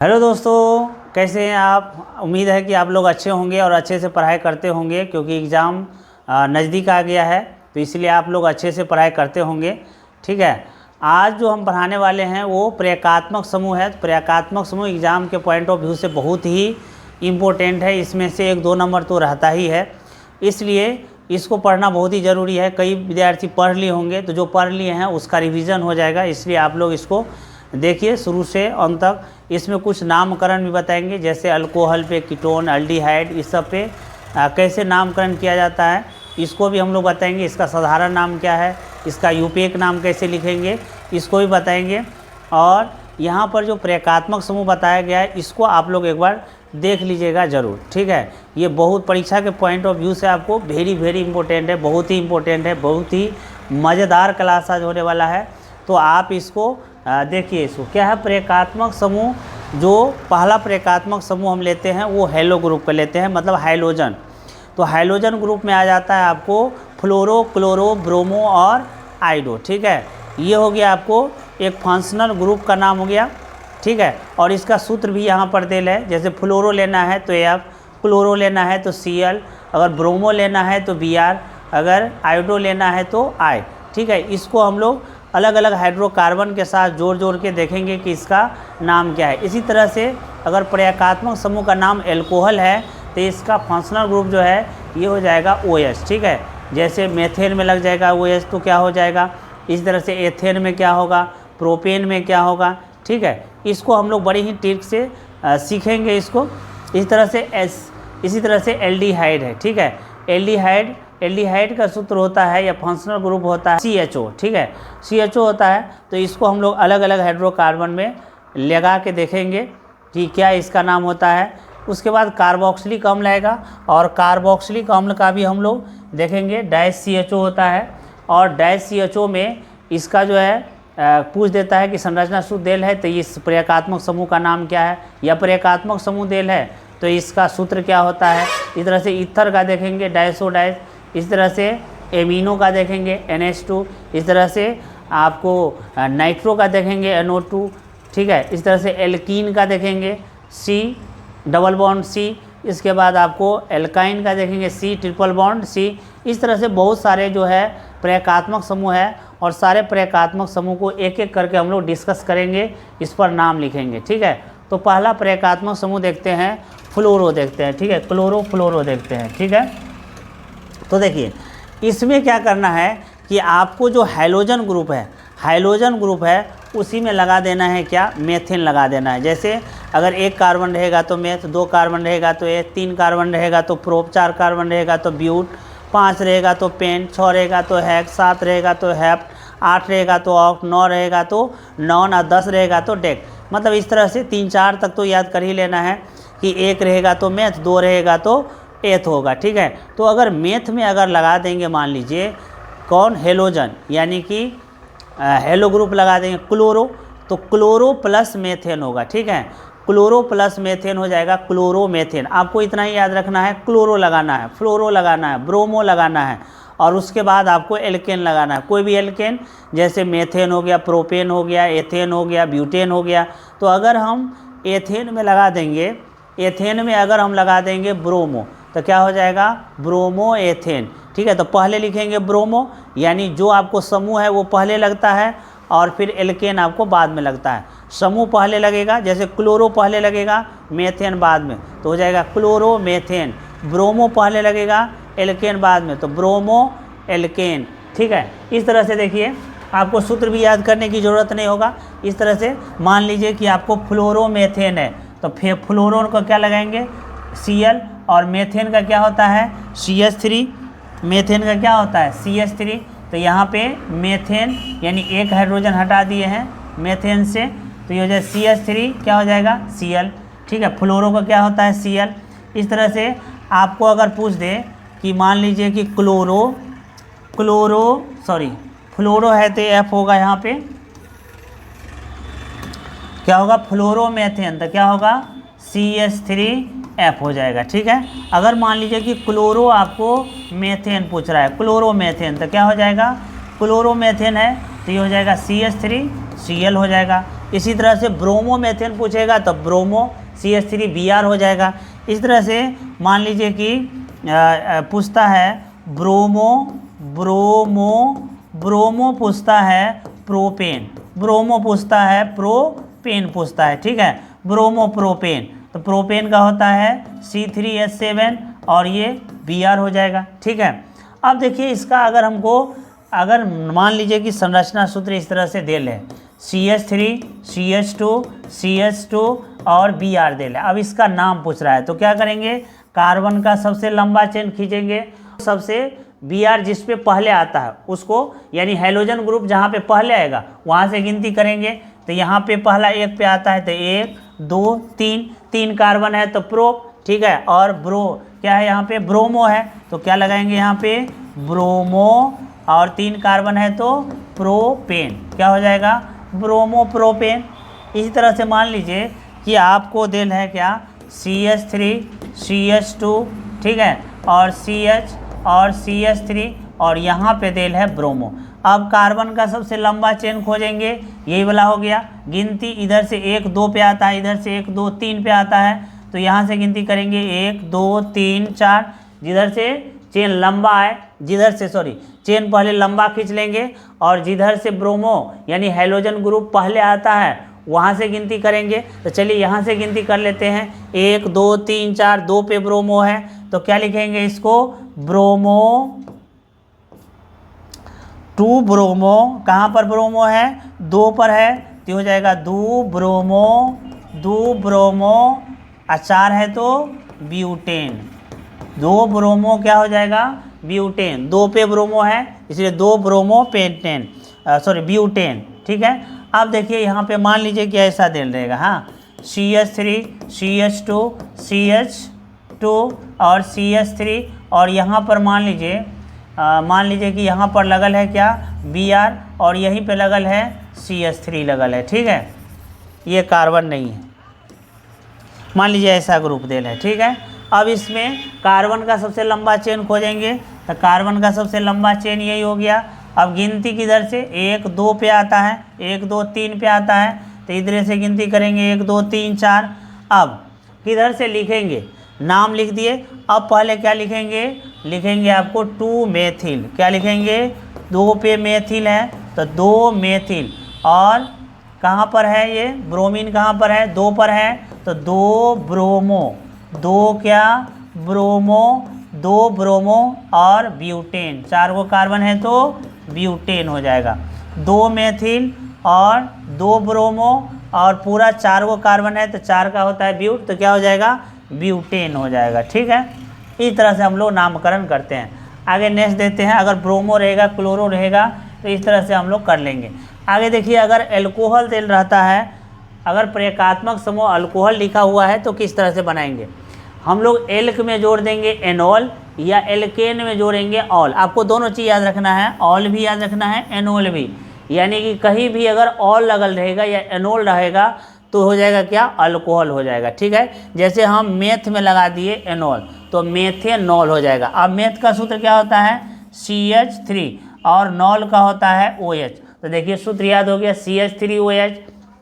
Hello दोस्तों, कैसे हैं आप। उम्मीद है कि आप लोग अच्छे होंगे और अच्छे से पढ़ाई करते होंगे, क्योंकि एग्ज़ाम नज़दीक आ गया है तो इसलिए आप लोग अच्छे से पढ़ाई करते होंगे। ठीक है, आज जो हम पढ़ाने वाले हैं वो प्रयागात्मक समूह है। तो प्रयागात्मक समूह एग्ज़ाम के पॉइंट ऑफ व्यू से बहुत ही इम्पोर्टेंट है। इसमें से 1-2 नंबर तो रहता ही है, इसलिए इसको पढ़ना बहुत ही ज़रूरी है। कई विद्यार्थी पढ़ लिए होंगे, तो जो पढ़ लिए हैं उसका रिवीजन हो जाएगा, इसलिए आप लोग इसको देखिए शुरू से अंत तक। इसमें कुछ नामकरण भी बताएंगे, जैसे अल्कोहल पे कीटोन, अल्डिहाइड, इस सब पे कैसे नामकरण किया जाता है इसको भी हम लोग बताएंगे। इसका साधारण नाम क्या है, इसका यूपेक नाम कैसे लिखेंगे इसको भी बताएंगे। और यहाँ पर जो प्रयागात्मक समूह बताया गया है इसको आप लोग एक बार देख लीजिएगा ज़रूर। ठीक है, ये बहुत परीक्षा के पॉइंट ऑफ व्यू से आपको वेरी इंपॉर्टेंट है, बहुत ही इम्पोर्टेंट है, बहुत ही मज़ेदार क्लास आज होने वाला है। तो आप इसको देखिए। इसको क्या है, प्रयागात्मक समूह। जो पहला प्रयागात्मक समूह हम लेते हैं वो हैलो ग्रुप का लेते हैं, मतलब हाइलोजन। तो हाइलोजन ग्रुप में आ जाता है आपको फ्लोरो, क्लोरो, ब्रोमो और आइडो। ठीक है, ये हो गया आपको एक फंक्शनल ग्रुप का नाम हो गया। ठीक है, और इसका सूत्र भी यहाँ पर दिल है। जैसे फ्लोरो लेना है तो F, क्लोरो लेना है तो Cl, अगर ब्रोमो लेना है तो Br, अगर आइडो लेना है तो I। ठीक है, इसको हम लोग अलग अलग हाइड्रोकार्बन के साथ जोड़ के देखेंगे कि इसका नाम क्या है। इसी तरह से अगर प्रयागात्मक समूह का नाम एल्कोहल है तो इसका फंक्शनल ग्रुप जो है ये हो जाएगा OH। ठीक है, जैसे मेथेन में लग जाएगा OH तो क्या हो जाएगा, इस तरह से एथेन में क्या होगा, प्रोपेन में क्या होगा। ठीक है, इसको हम लोग बड़ी ही ट्रिक से सीखेंगे इसको। इसी तरह से एल्डिहाइड है। ठीक है, एल्डिहाइड का सूत्र होता है या फंक्शनल ग्रुप होता है CHO। ठीक है, CHO होता है, तो इसको हम लोग अलग अलग हाइड्रोकार्बन में लगा के देखेंगे कि क्या इसका नाम होता है। उसके बाद कार्बोक्सिलिक अम्ल आएगा, और कार्बोक्सिलिक अम्ल का भी हम लोग देखेंगे, डैश CHO होता है। और डैश CHO में इसका जो है पूछ देता है कि संरचना सूत्र देल है तो इस प्रयागात्मक समूह का नाम क्या है, या प्रयागात्मक समूह देल है तो इसका सूत्र क्या होता है। इस तरह से ईथर का देखेंगे, डाइसो डाइस। इस तरह से एमिनो का देखेंगे, NH2। इस तरह से आपको नाइट्रो का देखेंगे, NO2। ठीक है, इस तरह से एल्कीन का देखेंगे, C डबल बॉन्ड C। इसके बाद आपको एल्काइन का देखेंगे, C ट्रिपल बॉन्ड C। इस तरह से बहुत सारे जो है प्रयागात्मक समूह है, और सारे प्रयागात्मक समूह को एक एक करके हम लोग डिस्कस करेंगे, इस पर नाम लिखेंगे। ठीक है, तो पहला प्रयागात्मक समूह देखते हैं, फ्लोरो देखते हैं। ठीक है, क्लोरो फ्लोरो देखते हैं। ठीक है, तो देखिए इसमें क्या करना है कि आपको जो हाइलोजन ग्रुप है उसी में लगा देना है, क्या, मेथेन लगा देना है। जैसे अगर 1 कार्बन रहेगा तो मेथ, 2 कार्बन रहेगा तो एथ, 3 कार्बन रहेगा तो प्रोप, 4 कार्बन रहेगा तो ब्यूट, 5 रहेगा तो पेन, 6 रहेगा तो हैक्स, 7 रहेगा तो हैप्ट, 8 रहेगा तो ऑक्ट, 9 रहेगा तो नॉन, और 10 रहेगा तो डेक। मतलब इस तरह से 3-4 तक तो याद कर ही लेना है कि 1 रहेगा तो मेथ, 2 रहेगा तो एथ होगा। ठीक है, तो अगर मेथ में अगर लगा देंगे, मान लीजिए कौन, हेलोजन, यानी कि हेलो ग्रुप लगा देंगे क्लोरो, तो क्लोरो प्लस मेथेन होगा। ठीक है, क्लोरो प्लस मेथेन हो जाएगा क्लोरोमेथेन। आपको इतना ही याद रखना है, क्लोरो लगाना है, फ्लोरो लगाना है, ब्रोमो लगाना है, और उसके बाद आपको एल्केन लगाना है। कोई भी एल्केन, जैसे मेथेन हो गया, प्रोपेन हो गया, एथेन हो गया, ब्यूटेन हो गया। तो अगर हम एथेन में लगा देंगे, एथेन में अगर हम लगा देंगे ब्रोमो तो क्या हो जाएगा, ब्रोमो एथेन। ठीक है, तो पहले लिखेंगे ब्रोमो, यानी जो आपको समूह है वो पहले लगता है, और फिर एल्केन आपको बाद में लगता है। समूह पहले लगेगा, जैसे क्लोरो पहले लगेगा, मेथेन बाद में, तो हो जाएगा क्लोरो मेथेन। ब्रोमो पहले लगेगा, एल्केन बाद में, तो ब्रोमो एल्केन। ठीक है, इस तरह से देखिए, आपको सूत्र भी याद करने की ज़रूरत नहीं होगा। इस तरह से मान लीजिए कि आपको फ्लोरोमेथेन है, तो फिर फ्लोरो को क्या लगाएंगे, Cl, और मेथेन का क्या होता है, CH3। मेथेन का क्या होता है, CH3। तो यहाँ पे मेथेन यानी एक हाइड्रोजन हटा दिए हैं मेथेन से, तो ये हो जाए CH3, क्या हो जाएगा, Cl। ठीक है, फ्लोरो का क्या होता है, Cl। इस तरह से आपको अगर पूछ दे कि मान लीजिए कि फ्लोरो है तो F होगा, यहाँ पे क्या होगा, फ्लोरोमेथेन, तो क्या होगा, CH3F हो जाएगा। ठीक है, अगर मान लीजिए कि क्लोरो आपको मेथेन पूछ रहा है, क्लोरोमेथेन, तो क्या हो जाएगा, क्लोरोमेथेन है तो ये हो जाएगा CH3Cl हो जाएगा। इसी तरह से ब्रोमोमेथेन पूछेगा तो ब्रोमो CH3Br हो जाएगा। इस तरह से मान लीजिए कि पूछता है ब्रोमो पूछता है प्रोपेन, ब्रोमो पूछता है प्रोपेन पूछता है, ठीक है, ब्रोमो प्रोपेन, तो प्रोपेन का होता है C3H7 और ये Br हो जाएगा, ठीक है। अब देखिए इसका अगर हमको अगर मान लीजिए कि संरचना सूत्र इस तरह से दे ले CH3 CH2 CH2 और Br दे ले, अब इसका नाम पूछ रहा है तो क्या करेंगे, कार्बन का सबसे लंबा चेन खींचेंगे, सबसे Br जिस पे पहले आता है उसको, यानी हैलोजन ग्रुप जहाँ पे पहले आएगा वहाँ से गिनती करेंगे। तो यहाँ पे पहला 1 पे आता है तो 1 2 3, 3 कार्बन है तो प्रो, ठीक है, और ब्रो क्या है यहाँ पे ब्रोमो है तो क्या लगाएंगे यहाँ पे ब्रोमो, और 3 कार्बन है तो प्रोपेन, क्या हो जाएगा ब्रोमो प्रोपेन। इसी तरह से मान लीजिए कि आपको देल है क्या CH3 CH2, ठीक है, और CH और CH3 और यहाँ पे देल है ब्रोमो। अब कार्बन का सबसे लंबा चेन खोजेंगे, यही वाला हो गया, गिनती इधर से 1 2 पे आता है, इधर से 1 2 3 पे आता है, तो यहाँ से गिनती करेंगे 1 2 3 4, जिधर से चेन लंबा है, जिधर से चेन पहले लंबा खींच लेंगे, और जिधर से ब्रोमो यानी हैलोजन ग्रुप पहले आता है वहाँ से गिनती करेंगे। तो चलिए यहाँ से गिनती कर लेते हैं, 1 2 3 4, 2 पे ब्रोमो है तो क्या लिखेंगे इसको ब्रोमो, 2 ब्रोमो, कहाँ पर ब्रोमो है 2 पर है तो हो जाएगा 2 ब्रोमो, 4 है तो ब्यूटेन, 2 ब्रोमो क्या हो जाएगा ब्यूटेन, 2 पे ब्रोमो है इसलिए 2 ब्रोमो पेंटेन ब्यूटेन, ठीक है। अब देखिए यहाँ पे मान लीजिए कि ऐसा दे रहेगा, हाँ CH3 CH2 CH2 और CH3, और यहाँ पर मान लीजिए कि यहाँ पर लगल है क्या Br और यहीं पे लगल है CH3 लगल है, ठीक है, ये कार्बन नहीं है, मान लीजिए ऐसा ग्रुप देल है, ठीक है। अब इसमें कार्बन का सबसे लंबा चेन खोजेंगे तो कार्बन का सबसे लंबा चेन यही हो गया। अब गिनती किधर से 1 2 पे आता है, 1 2 3 पे आता है तो इधर से गिनती करेंगे 1 2 3 4। अब किधर से लिखेंगे, नाम लिख दिए, अब पहले क्या लिखेंगे आपको 2 मेथिल, क्या लिखेंगे 2 पे मेथिल है तो 2 मेथिल, और कहाँ पर है ये ब्रोमीन कहाँ पर है 2 पर है तो 2 ब्रोमो, 2 ब्रोमो और ब्यूटेन, 4 को कार्बन है तो ब्यूटेन हो जाएगा, 2 मेथिल और 2 ब्रोमो और पूरा 4 को कार्बन है तो 4 का होता है ब्यूट तो क्या हो जाएगा ब्यूटेन हो जाएगा, ठीक है। इस तरह से हम लोग नामकरण करते हैं। आगे नेक्स्ट देते हैं, अगर ब्रोमो रहेगा क्लोरो रहेगा तो इस तरह से हम लोग कर लेंगे। आगे देखिए अगर एल्कोहल तेल रहता है, अगर प्रयकात्मक समूह अल्कोहल लिखा हुआ है तो किस तरह से बनाएंगे, हम लोग एल्क में जोड़ देंगे एनॉल या एल्केन में जोड़ेंगे ऑल, आपको दोनों चीज़ याद रखना है, ऑल भी याद रखना है एनॉल भी, यानी कि कहीं भी अगर ऑल लगल रहेगा या एनॉल रहेगा तो हो जाएगा क्या अल्कोहल हो जाएगा, ठीक है। जैसे हम मेथ में लगा दिए एनॉल तो मेथेनॉल हो जाएगा। अब मेथ का सूत्र क्या होता है CH3 और नॉल का होता है OH, तो देखिए सूत्र याद हो गया CH3OH।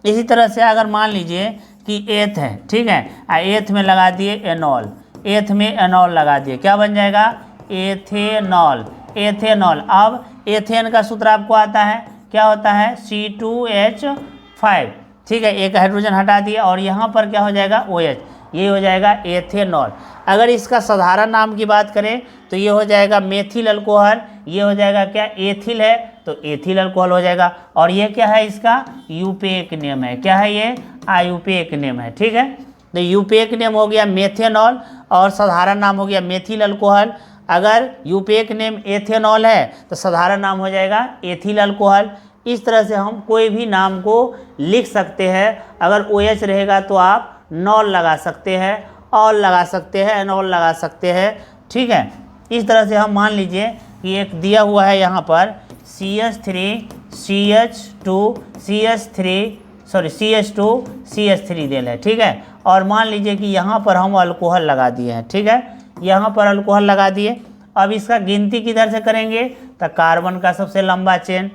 इसी तरह से अगर मान लीजिए कि एथ है, ठीक है, एथ में लगा दिए एनॉल, एथ में एनॉल लगा दिए, क्या बन जाएगा एथेनॉल, एथेनॉल। अब एथेन का सूत्र आपको आता है, क्या होता है C2H5, ठीक है, एक हाइड्रोजन हटा दिया और यहाँ पर क्या हो जाएगा OH, ये हो जाएगा एथेनॉल। अगर इसका साधारण नाम की बात करें तो ये हो जाएगा मेथिल अल्कोहल, ये हो जाएगा क्या एथिल है तो एथिल अल्कोहल हो जाएगा, और ये क्या है इसका यूपेक नेम है, क्या है ये आयुपेक नेम है, ठीक है। तो यूपेक नेम हो गया मेथेनॉल और साधारण नाम हो गया मेथिल अल्कोहल। अगर यूपेक नेम एथेनॉल है तो साधारण नाम हो जाएगा एथिल अल्कोहल। इस तरह से हम कोई भी नाम को लिख सकते हैं। अगर OH रहेगा तो आप नॉल लगा सकते हैं, ऑल लगा सकते हैं, एनॉल लगा सकते हैं, ठीक है। इस तरह से हम मान लीजिए कि एक दिया हुआ है यहाँ पर CH2 CH3 देल है, ठीक है, और मान लीजिए कि यहाँ पर हम अल्कोहल लगा दिए हैं, ठीक है, यहाँ पर अल्कोहल लगा दिए। अब इसका गिनती किधर से करेंगे तो कार्बन का सबसे लंबा चेन,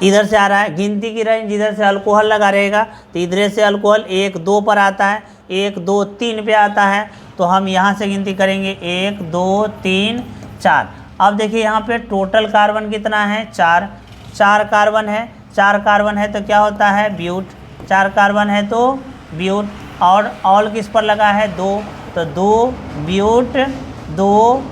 इधर से आ रहा है, गिनती की रेंज इधर से अल्कोहल लगा रहेगा, तो इधर से अल्कोहल 1 2 पर आता है, 1 2 3 पे आता है, तो हम यहाँ से गिनती करेंगे 1 2 3 4। अब देखिए यहाँ पे टोटल कार्बन कितना है, 4 कार्बन है, 4 कार्बन है तो क्या होता है, ब्यूट, 4 कार्बन है तो ब्यूट, और ऑल किस पर लगा है, 2, तो 2 ब्यूट 2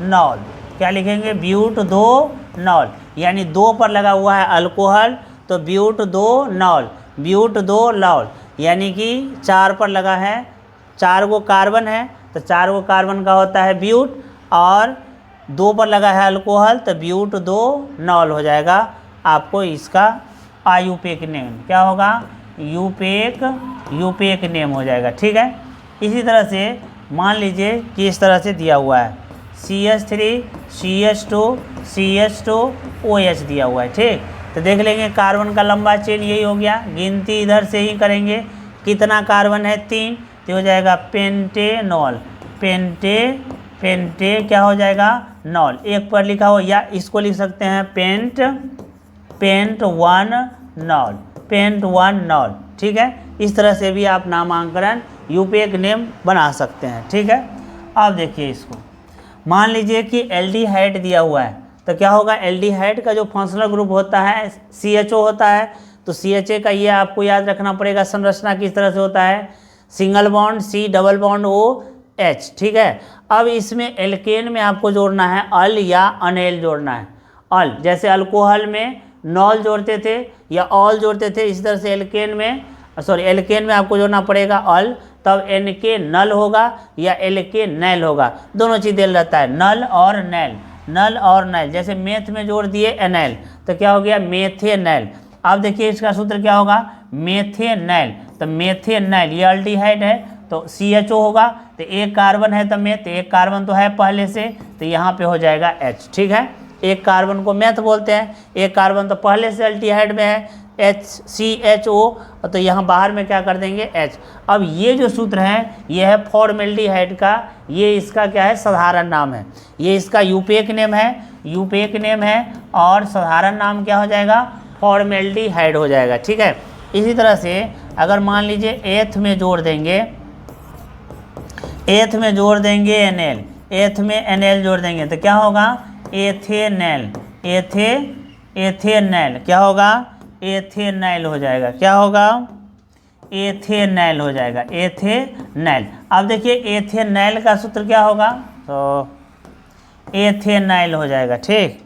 नॉल, क्या लिखेंगे, ब्यूट 2 नॉल, यानी 2 पर लगा हुआ है अल्कोहल तो ब्यूट 2 नॉल, ब्यूट 2 नॉल, यानी कि 4 पर लगा है, 4 गो कार्बन है तो 4 गो कार्बन का होता है ब्यूट, और 2 पर लगा है अल्कोहल तो ब्यूट 2 नॉल हो जाएगा। आपको इसका आयुपेक नेम क्या होगा, यूपेक नेम हो जाएगा। ठीक है, इसी तरह से मान लीजिए कि इस तरह से दिया हुआ है CH3 CH2 CH2 OH दिया हुआ है। ठीक, तो देख लेंगे कार्बन का लंबा चेन यही हो गया, गिनती इधर से ही करेंगे, कितना कार्बन है, 3, तो हो जाएगा पेंटेनॉल, पेंटे क्या हो जाएगा, नॉल, एक पर लिखा हो, या इसको लिख सकते हैं पेंट 1 नॉल। ठीक है, इस तरह से भी आप नामांकन यूपेक नेम बना सकते हैं। ठीक है, अब देखिए इसको, मान लीजिए कि एल्डिहाइड दिया हुआ है, तो क्या होगा, एल्डिहाइड का जो फंक्शनल ग्रुप होता है CHO होता है, तो CHA का ये आपको याद रखना पड़ेगा, संरचना किस तरह से होता है, single bond C double bond OH। ठीक है, अब इसमें एल्केन में आपको जोड़ना है अल या अनेल जोड़ना है, अल, जैसे अल्कोहल में नॉल जोड़ते थे या ऑल जोड़ते थे, इस तरह से एल्केन में आपको जोड़ना पड़ेगा अल, तब NK नल होगा या LK नैल होगा, दोनों चीज़ दिल रहता है, नल और नैल, जैसे मेथ में जोड़ दिए एनैल तो क्या हो गया, मेथेनैल। अब देखिए इसका सूत्र क्या होगा, मेथेनैल, तो मेथेनैल ये एल्डिहाइड है तो CHO होगा, तो एक कार्बन है तो मेथ, एक कार्बन तो है पहले से, तो यहाँ पे हो जाएगा H। ठीक है, एक कार्बन को मेथ बोलते हैं, एक कार्बन तो पहले से एल्डिहाइड में है CHO, तो यहाँ बाहर में क्या कर देंगे H। अब ये जो सूत्र है ये है फॉर्मेल्डिहाइड का, ये इसका क्या है, साधारण नाम है, ये इसका यूपेक नेम है, और साधारण नाम क्या हो जाएगा, फॉर्मेल्डिहाइड हो जाएगा। ठीक है, इसी तरह से अगर मान लीजिए एथ में जोड़ देंगे एनएल, एथ में एनएल जोड़ देंगे तो क्या होगा, एथेनैल, क्या होगा, एथेनैल हो जाएगा, क्या होगा, एथेनैल हो जाएगा, एथेनैल। अब देखिए एथेनैल का सूत्र क्या होगा, तो एथेनैल हो जाएगा। ठीक,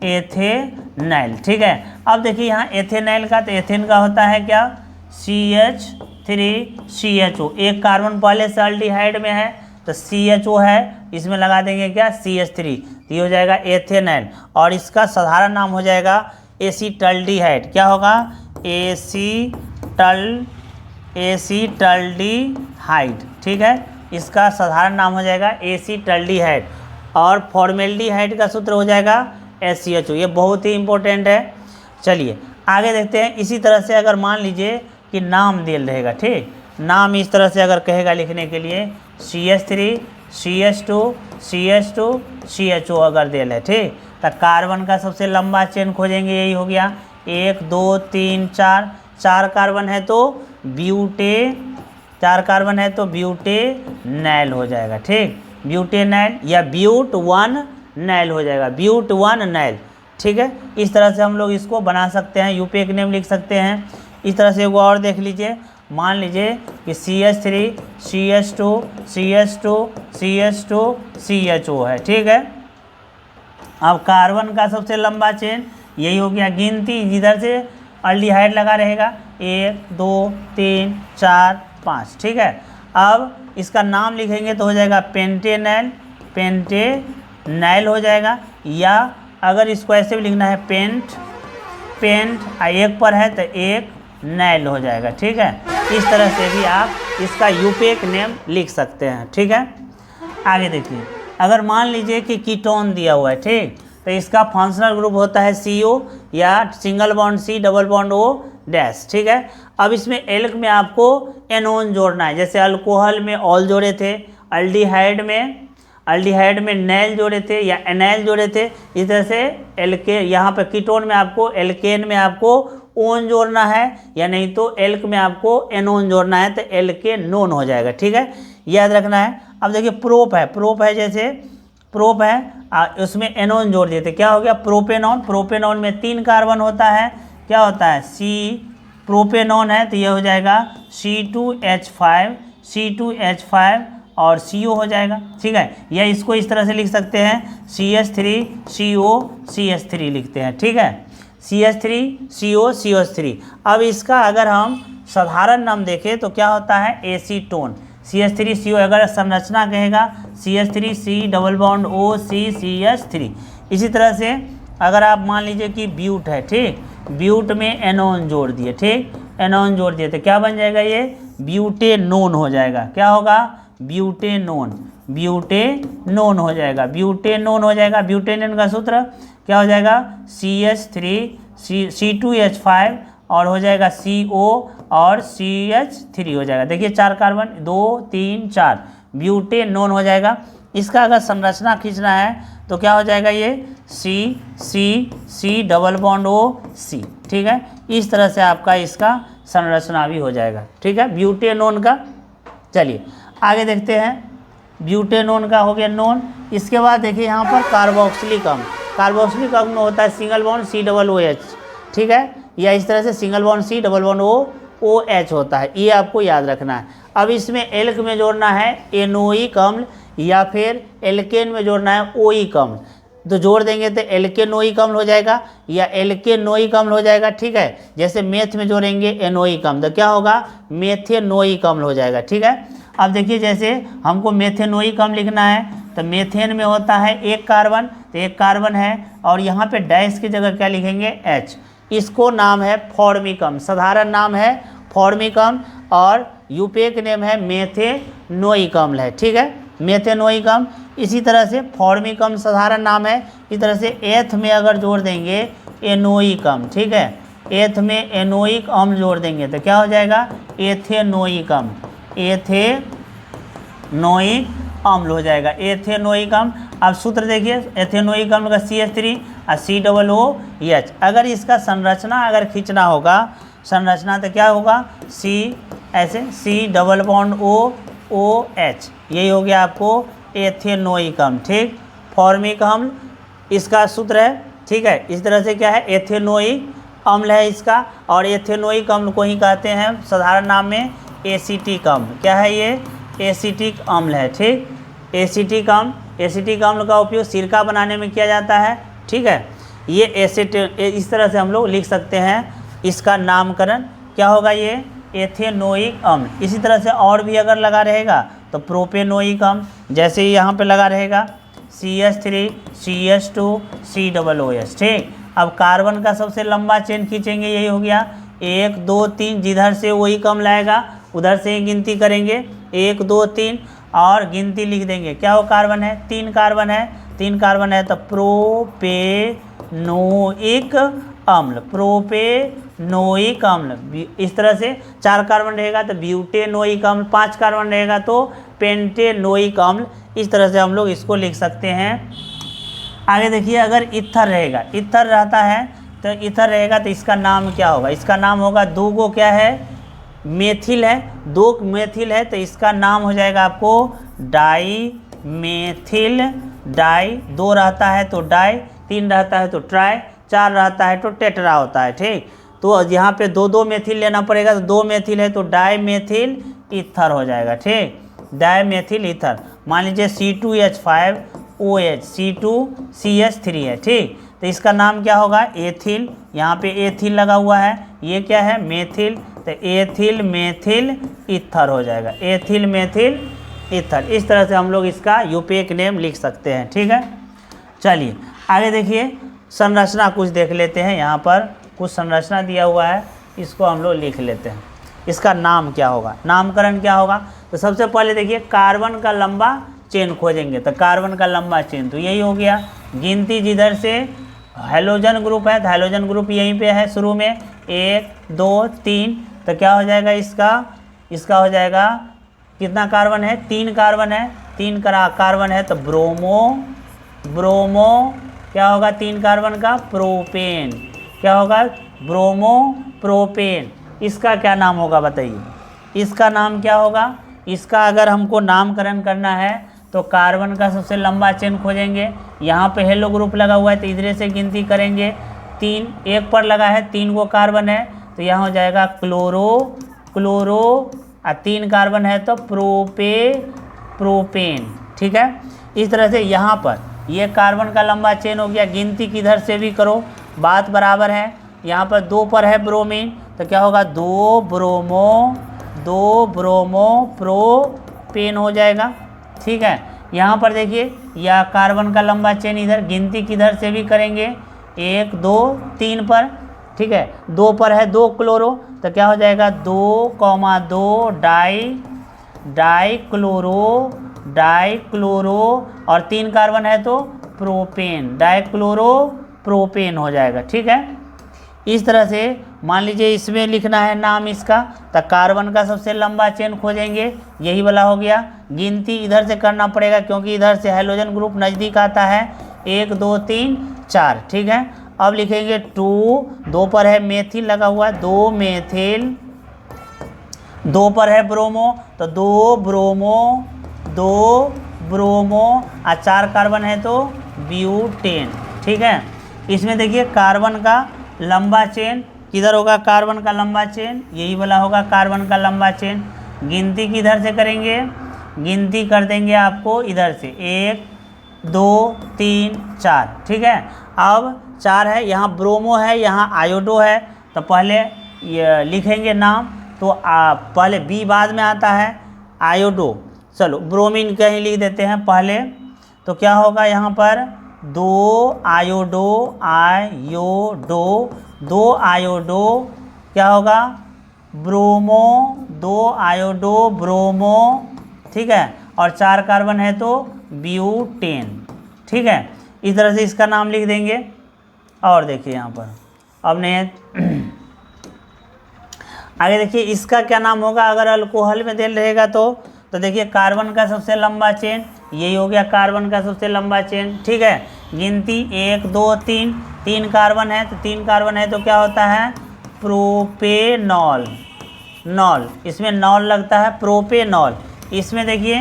एथेनैल। ठीक है, अब देखिए यहाँ एथेनैल का, तो एथेन का होता है क्या, CH3CHO, एक कार्बन पहले से एल्डिहाइड में है तो CHO है, इसमें लगा देंगे क्या, CH3, तो ये हो जाएगा एथेनैल, और इसका साधारण नाम हो जाएगा एसीटल्डिहाइड, क्या होगा, एसीटल्डिहाइड। ठीक है, इसका साधारण नाम हो जाएगा एसीटल्डिहाइड, और फॉर्मेल्डिहाइड का सूत्र हो जाएगा SCHO, ये बहुत ही इंपॉर्टेंट है। चलिए आगे देखते हैं। इसी तरह से अगर मान लीजिए कि नाम दिल रहेगा, ठीक, नाम इस तरह से अगर कहेगा लिखने के लिए CH3 CH2 CH2 CHO अगर दिल है, ठीक, तो कार्बन का सबसे लंबा चेन खोजेंगे, यही हो गया 1 2 3 4, 4 कार्बन है तो ब्यूटेनैल हो जाएगा। ठीक, ब्यूटेनैल या ब्यूट 1 नैल हो जाएगा, ब्यूट 1 नैल। ठीक है, इस तरह से हम लोग इसको बना सकते हैं, यूपेक नेम लिख सकते हैं। इस तरह से एक और देख लीजिए, मान लीजिए कि CH3 CH2 CH2 CH2 CHO है। ठीक है, अब कार्बन का सबसे लंबा चेन यही हो गया, गिनती जिधर से एल्डिहाइड लगा रहेगा 1 2 3 4 5। ठीक है, अब इसका नाम लिखेंगे तो हो जाएगा पेंटेनैल हो जाएगा, या अगर इसको ऐसे भी लिखना है पेंट एक पर है तो एक नैल हो जाएगा। ठीक है, इस तरह से भी आप इसका यूपेक नेम लिख सकते हैं। ठीक है, आगे देखिए, अगर मान लीजिए कि कीटोन दिया हुआ है, ठीक, तो इसका फंक्शनल ग्रुप होता है CO या single bond C double bond O dash. ठीक है, अब इसमें एल्क में आपको एनोन जोड़ना है, जैसे अल्कोहल में ऑल जोड़े थे, एल्डिहाइड में अल्डिहाइड में नैल जोड़े थे या एनाइल जोड़े थे, इस तरह से एल्के यहाँ पे कीटोन में आपको एल्केन में आपको ओन जोड़ना है, या नहीं तो एल्क में आपको एनोन जोड़ना है, तो एल्केनोन हो जाएगा। ठीक है, याद रखना है। अब देखिए प्रोप है, जैसे प्रोप है उसमें एनोन जोड़ देते, क्या हो गया प्रोपेनॉन। प्रोपेनॉन में 3 कार्बन होता है, क्या होता है सी, प्रोपेनॉन है तो ये हो जाएगा C2H5 और CO हो जाएगा। ठीक है, या इसको इस तरह से लिख सकते हैं CH3CO लिखते हैं। ठीक है, CH3CO अब इसका अगर हम साधारण नाम देखें तो क्या होता है एसीटोन। CH3CO अगर संरचना कहेगा CH3C डबल बॉन्ड OCCH3। इसी तरह से अगर आप मान लीजिए कि ब्यूट है, ठीक, ब्यूट में एनोन जोड़ दिए, ठीक, एनोन जोड़ दिए तो क्या बन जाएगा ये ब्यूटेनोन हो जाएगा। क्या होगा ब्यूटेनोन हो जाएगा, ब्यूटेनोन हो जाएगा। ब्यूटेनोन का सूत्र क्या हो जाएगा C2H5 और हो जाएगा CO और CH3 हो जाएगा। देखिए 4 कार्बन 2 3 4 ब्यूटेनोन हो जाएगा। इसका अगर संरचना खींचना है तो क्या हो जाएगा ये C डबल बॉन्ड OC। ठीक है, इस तरह से आपका इसका संरचना भी हो जाएगा। ठीक है, ब्यूटेनोन का। चलिए आगे देखते हैं, ब्यूटेनोन का हो गया नोन। इसके बाद देखिए यहाँ पर कार्बोक्सिलिक अम्ल। कार्बोक्सिलिक अम्ल में होता है सिंगल बॉन्ड COOH। ठीक है, या इस तरह से single bond C double bond OH होता है, ये आपको याद रखना है। अब इसमें एल्क में जोड़ना है एनोइक अम्ल या फिर एल्केन में जोड़ना है ओइक अम्ल, तो जोड़ देंगे तो एल्केनोइक अम्ल हो जाएगा या एल्केनोइक अम्ल हो जाएगा। ठीक है, जैसे मेथ में जोड़ेंगे एनोइक अम्ल तो क्या होगा मेथेनोइक अम्ल हो जाएगा। ठीक है, अब देखिए जैसे हमको मेथेनोइक अम्ल लिखना है तो मेथेन में होता है 1 कार्बन, तो 1 कार्बन है और यहाँ पे डैश की जगह क्या लिखेंगे H। इसको नाम है फॉर्मिक अम्ल, साधारण नाम है फॉर्मिक अम्ल और यूपेक नेम है मेथेनोइक अम्ल है। ठीक है, मेथेनोइक अम्ल। इसी तरह से फॉर्मिक अम्ल साधारण नाम है। इस तरह से एथ में अगर जोड़ देंगे एनोइक अम्ल, ठीक है, एथ में एनोइक अम्ल जोड़ देंगे तो क्या हो जाएगा एथेनोइक अम्ल, एथेनोइक अम्ल हो जाएगा, एथेनोइक अम्ल। अब सूत्र देखिए एथेनोइक अम्ल का CH3 और COOH। अगर इसका संरचना अगर खींचना होगा संरचना तो क्या होगा C डबल बॉन्ड OH, यही हो गया आपको एथेनोइक अम्ल। ठीक, फॉर्मिक अम्ल इसका सूत्र है। ठीक है, इस तरह से क्या है एथेनोइक अम्ल है इसका, और एथेनोइक अम्ल को ही कहते हैं साधारण नाम में एसिटिक अम्ल। क्या है ये एसिटिक अम्ल है। ठीक, एसिटिक अम्ल का उपयोग सिरका बनाने में किया जाता है। ठीक है, ये इस तरह से हम लोग लिख सकते हैं इसका नामकरण क्या होगा ये एथेनोइक अम्ल। इसी तरह से और भी अगर लगा रहेगा तो प्रोपेनोइक अम्ल, जैसे ही यहाँ पे लगा रहेगा CH3 CH2 COOH। ठीक, अब कार्बन का सबसे लंबा चेन खींचेंगे, यही हो गया 1 2 3, जिधर से वही कम लाएगा उधर से ही गिनती करेंगे 1 2 3 और गिनती लिख देंगे। क्या वो कार्बन है 3 कार्बन है, 3 कार्बन है तो प्रोपेनोइक अम्ल, प्रोपेनोइक अम्ल। इस तरह से 4 कार्बन रहेगा तो ब्यूटेनोइक अम्ल, 5 कार्बन रहेगा तो पेंटेनोइक अम्ल। इस तरह से हम लोग इसको लिख सकते हैं। आगे देखिए अगर इथर रहेगा, इथर रहता है तो इथर रहेगा तो इसका नाम क्या होगा, इसका नाम होगा 2 गो क्या है मेथिल है, 2 मेथिल है तो इसका नाम हो जाएगा आपको डाई मेथिल डाई। 2 रहता है तो डाई, 3 रहता है तो ट्राई, 4 रहता है तो टेट्रा होता है। ठीक, तो यहाँ पे 2 मेथिल लेना पड़ेगा तो 2 मेथिल है तो डाई मेथिल ईथर हो जाएगा। ठीक, डाई मेथिल ईथर। मान लीजिए C2H5OH C2CH3 है। ठीक, तो इसका नाम क्या होगा एथिल, यहाँ पे एथिल लगा हुआ है, ये क्या है मेथिल, तो एथिल मेथिल ईथर हो जाएगा, एथिल मेथिल ईथर। इस तरह से हम लोग इसका यूपेक नेम लिख सकते हैं। ठीक है, चलिए आगे देखिए संरचना कुछ देख लेते हैं। यहाँ पर कुछ संरचना दिया हुआ है, इसको हम लोग लिख लेते हैं। इसका नाम क्या होगा, नामकरण क्या होगा, तो सबसे पहले देखिए कार्बन का लंबा चेन खोजेंगे तो कार्बन का लंबा चेन तो यही हो गया। गिनती जिधर से हाइड्रोजन ग्रुप है तो हाइड्रोजन ग्रुप यहीं पे है शुरू में 1 2 3, तो क्या हो जाएगा इसका हो जाएगा कितना कार्बन है, 3 कार्बन है, 3 कार्बन है तो ब्रोमो, ब्रोमो क्या होगा 3 कार्बन का, प्रोपेन, क्या होगा ब्रोमो प्रोपेन। इसका क्या नाम होगा बताइए, इसका नाम क्या होगा, इसका अगर हमको नामकरण करना है तो कार्बन का सबसे लंबा चेन खोजेंगे, यहाँ पे हेलो ग्रुप लगा हुआ है तो इधर से गिनती करेंगे, 3 एक पर लगा है, 3 गो कार्बन है तो यहाँ हो जाएगा क्लोरो, क्लोरो और 3 कार्बन है तो प्रोपेन। ठीक है, इस तरह से यहाँ पर ये कार्बन का लंबा चेन हो गया। गिनती किधर से भी करो बात बराबर है। यहाँ पर 2 पर है ब्रोमीन तो क्या होगा 2 ब्रोमो प्रोपेन हो जाएगा। ठीक है, यहाँ पर देखिए यह कार्बन का लंबा चेन इधर, गिनती किधर से भी करेंगे 1 2 3 पर। ठीक है, 2 पर है 2 क्लोरो तो क्या हो जाएगा 2,2 डाइक्लोरो और 3 कार्बन है तो प्रोपेन, डाइक्लोरो प्रोपेन हो जाएगा। ठीक है, इस तरह से मान लीजिए इसमें लिखना है नाम इसका तो कार्बन का सबसे लंबा चेन खोजेंगे, यही वाला हो गया। गिनती इधर से करना पड़ेगा क्योंकि इधर से हाइड्रोजन ग्रुप नज़दीक आता है, 1 2 3 4। ठीक है, अब लिखेंगे 2 पर है मेथिल लगा हुआ है, 2 मेथिल, 2 पर है ब्रोमो तो 2 ब्रोमो और 4 कार्बन है तो ब्यूटेन। ठीक है, इसमें देखिए कार्बन का लंबा चेन किधर होगा, कार्बन का लंबा चेन यही वाला होगा, कार्बन का लंबा चेन। गिनती किधर से करेंगे, गिनती कर देंगे आपको इधर से 1 2 3 4। ठीक है, अब 4 है, यहाँ ब्रोमो है, यहाँ आयोडो है तो पहले ये लिखेंगे नाम तो पहले बी बाद में आता है आयोडो। चलो ब्रोमीन कहीं लिख देते हैं पहले तो क्या होगा यहाँ पर 2 आयोडो क्या होगा ब्रोमो, 2 आयोडो ब्रोमो। ठीक है, और 4 कार्बन है तो ब्यूटेन। ठीक है, इस तरह से इसका नाम लिख देंगे। और देखिए यहाँ पर अब नहीं आगे देखिए इसका क्या नाम होगा, अगर अल्कोहल में दिल रहेगा तो देखिए कार्बन का सबसे लंबा चेन यही हो गया, कार्बन का सबसे लंबा चेन। ठीक है, गिनती 1 2 3, 3 कार्बन है तो 3 कार्बन है तो क्या होता है प्रोपेनॉल, नॉल, इसमें नॉल लगता है प्रोपेनॉल। इसमें देखिए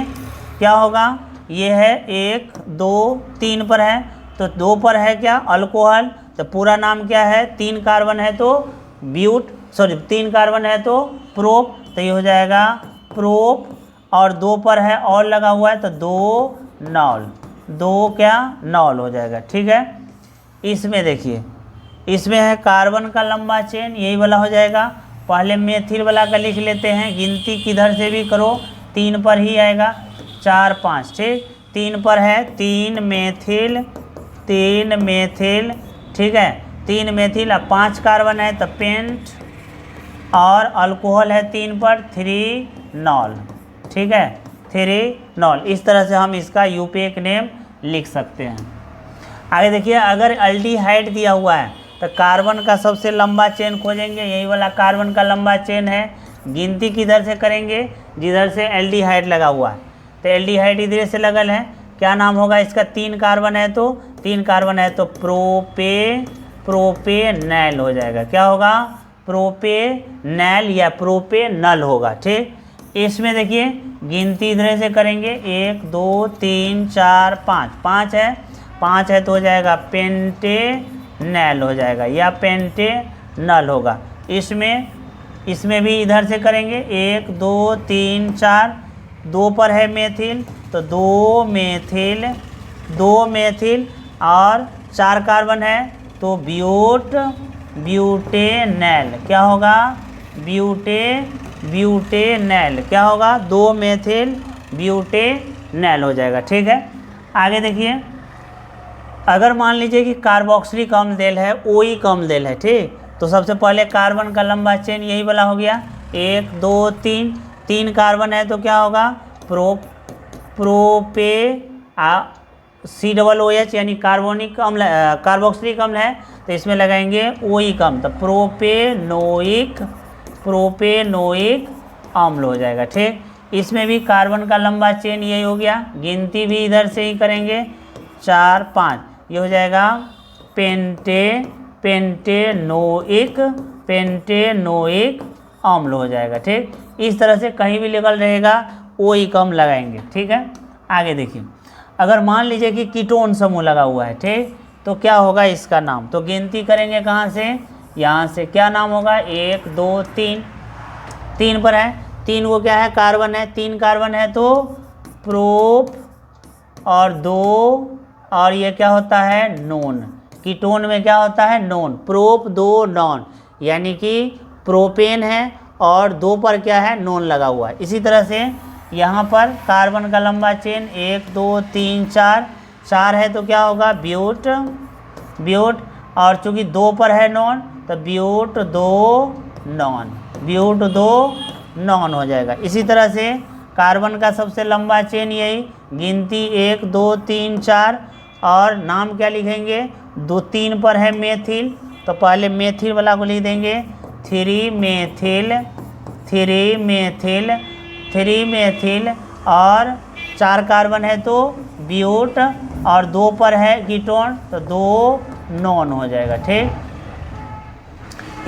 क्या होगा, ये है 1 2 3 पर है तो 2 पर है क्या अल्कोहल तो पूरा नाम क्या है, 3 कार्बन है तो 3 कार्बन है तो प्रोप तो ये हो जाएगा प्रोप, और 2 पर है और लगा हुआ है तो 2 नॉल, 2 क्या नॉल हो जाएगा। ठीक है, इसमें देखिए इसमें है कार्बन का लंबा चेन यही वाला हो जाएगा। पहले मेथिल वाला का लिख लेते हैं, गिनती किधर से भी करो 3 पर ही आएगा 4 5। ठीक, 3 पर है 3 मेथिल, ठीक है 3 मेथिल और 5 कार्बन है तो पेंट, और अल्कोहल है 3 पर 3 नॉल। ठीक है, 3 नॉल। इस तरह से हम इसका यूपीएक नेम लिख सकते हैं। आगे देखिए अगर एल्डिहाइड दिया हुआ है तो कार्बन का सबसे लंबा चेन खोजेंगे, यही वाला कार्बन का लंबा चेन है। गिनती किधर से करेंगे, जिधर से एल्डिहाइड लगा हुआ है तो एल्डिहाइड इधर से लगल है, क्या नाम होगा इसका, 3 कार्बन है तो 3 कार्बन है तो प्रोपेनैल हो जाएगा। क्या होगा प्रोपेनैल या प्रोपेनल होगा। ठीक, इसमें देखिए गिनती इधर से करेंगे 1 2 3 4 5, 5 है तो हो जाएगा पेंटेनैल हो जाएगा या पेंटेनल होगा। इसमें भी इधर से करेंगे 1 2 3 4, 2 पर है मेथिल तो 2 मेथिल और 4 कार्बन है तो ब्यूटेनैल, क्या होगा ब्यूटेनैल, क्या होगा 2 मेथिल ब्यूटेनैल हो जाएगा। ठीक है, आगे देखिए अगर मान लीजिए कि कार्बोक्सिलिक अम्ल देल है, OE अम्ल देल है। ठीक, तो सबसे पहले कार्बन का लंबा चेन यही वाला हो गया 1 2 3, 3 कार्बन है तो क्या होगा प्रोपे COOH यानी कार्बोनिक अम्ल, कार्बोक्सिलिक अम्ल है तो इसमें लगाएंगे OE अम्ल तो प्रोपेनोइक अम्ल हो जाएगा। ठीक, इसमें भी कार्बन का लंबा चेन यही हो गया, गिनती भी इधर से ही करेंगे 4 5, ये हो जाएगा पेंटेनोइक अम्ल हो जाएगा। ठीक, इस तरह से कहीं भी निकल रहेगा ओइक अम्ल लगाएंगे। ठीक है, आगे देखिए, अगर मान लीजिए कि कीटोन समूह लगा हुआ है, ठीक, तो क्या होगा इसका नाम, तो गिनती करेंगे कहाँ से, यहाँ से, क्या नाम होगा 1 2 3, 3 पर है, 3 वो क्या है कार्बन है, 3 कार्बन है तो प्रोप, और 2 और ये क्या होता है नॉन, कीटोन में क्या होता है नॉन, प्रोप 2 नॉन, यानी कि प्रोपेन है और 2 पर क्या है नॉन लगा हुआ है। इसी तरह से यहाँ पर कार्बन का लंबा चेन 1 2 3 4, 4 है तो क्या होगा ब्यूट, और चूंकि 2 पर है नॉन तो ब्यूट 2 नॉन हो जाएगा। इसी तरह से कार्बन का सबसे लंबा चेन यही, गिनती 1 2 3 4, और नाम क्या लिखेंगे, 2 3 पर है मेथिल तो पहले मेथिल वाला को लिख देंगे 3 मेथिल, और 4 कार्बन है तो ब्यूट, और 2 पर है कीटोन तो 2 नॉन हो जाएगा। ठीक,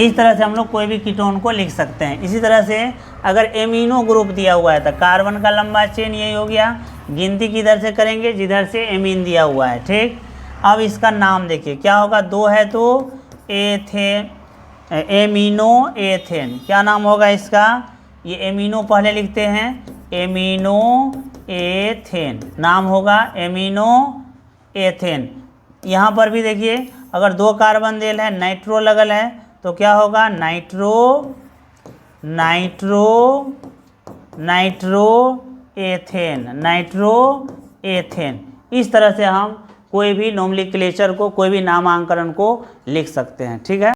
इस तरह से हम लोग कोई भी कीटोन को लिख सकते हैं। इसी तरह से अगर एमिनो ग्रुप दिया हुआ है तो कार्बन का लंबा चेन यही हो गया, गिनती किधर से करेंगे जिधर से एमीन दिया हुआ है। ठीक, अब इसका नाम देखिए क्या होगा, 2 है तो एथेन, एमिनो एथेन, क्या नाम होगा इसका, ये एमिनो पहले लिखते हैं, एमिनो एथेन नाम होगा, एमिनो एथेन। यहाँ पर भी देखिए अगर 2 कार्बन देल है, नाइट्रो लगल है तो क्या होगा नाइट्रो एथेन। इस तरह से हम कोई भी नोमेनक्लेचर को, कोई भी नामांकन को लिख सकते हैं। ठीक है।